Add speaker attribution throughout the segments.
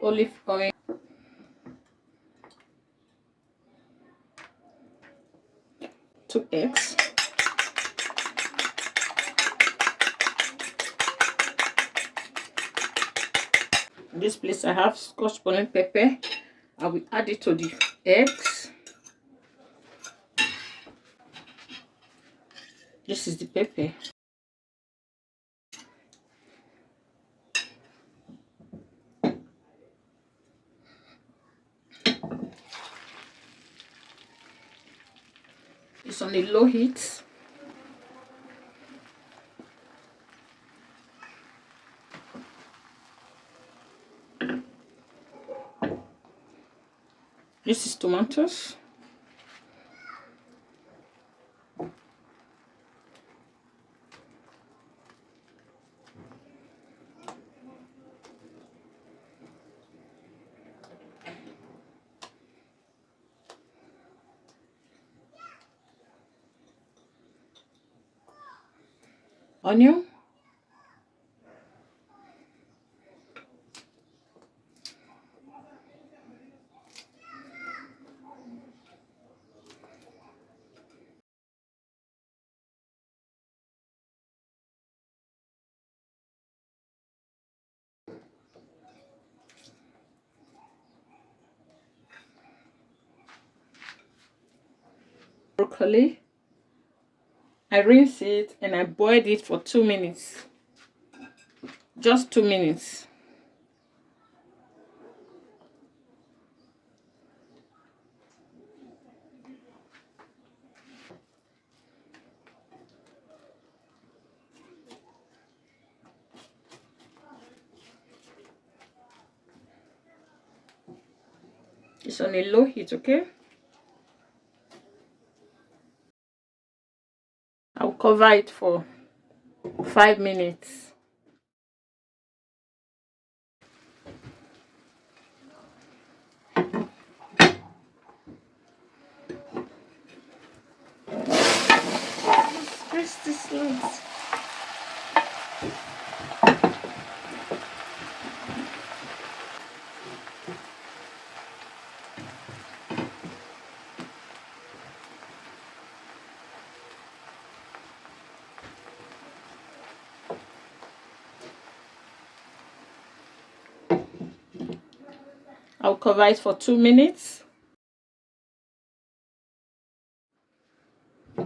Speaker 1: olive oil, two eggs, in this place I have scotch bonnet pepper. I will add it to the eggs. This is the pepper. It's on a low heat. This is tomatoes. Onion. Broccoli. I rinse it and I boiled it for 2 minutes. Just 2 minutes. It's on a low heat, okay? I'll cover it for 5 minutes. Press this light. I'll cover it for 2 minutes. I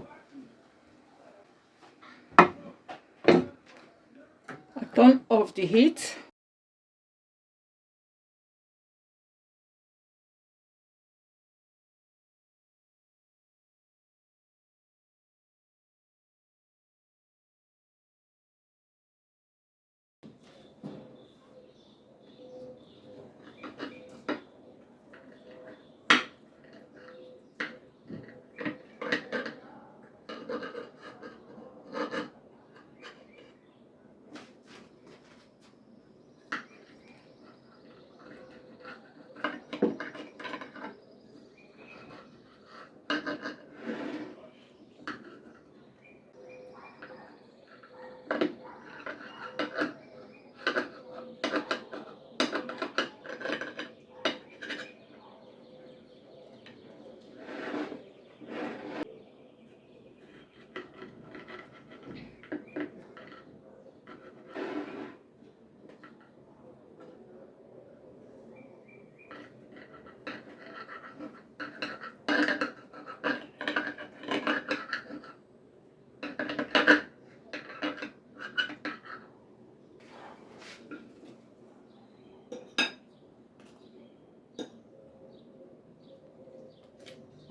Speaker 1: turn off the heat.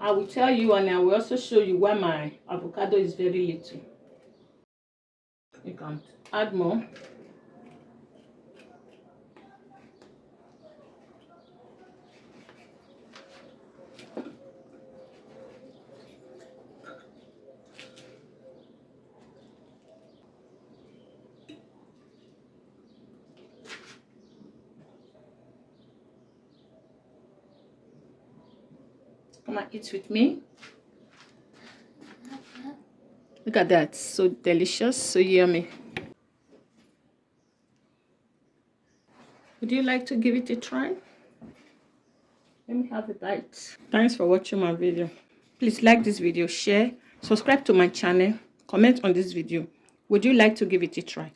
Speaker 1: I will tell you, and I will also show you why my avocado is very little. You can add more. Come and eat with me. Look at that. So delicious, so yummy. Would you like to give it a try? Let me have a bite. Thanks for watching my video. Please like this video, share, subscribe to my channel, comment on this video. Would you like to give it a try?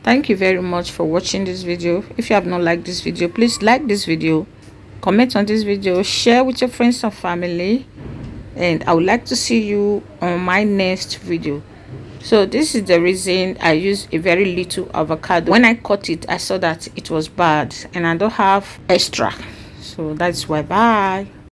Speaker 1: Thank you very much for watching this video. If you have not liked this video, please like this video, comment on this video, share with your friends and family, and I would like to see you on my next video. So this is the reason I use a very little avocado. When I cut it, I saw that it was bad and I don't have extra, so that's why. Bye.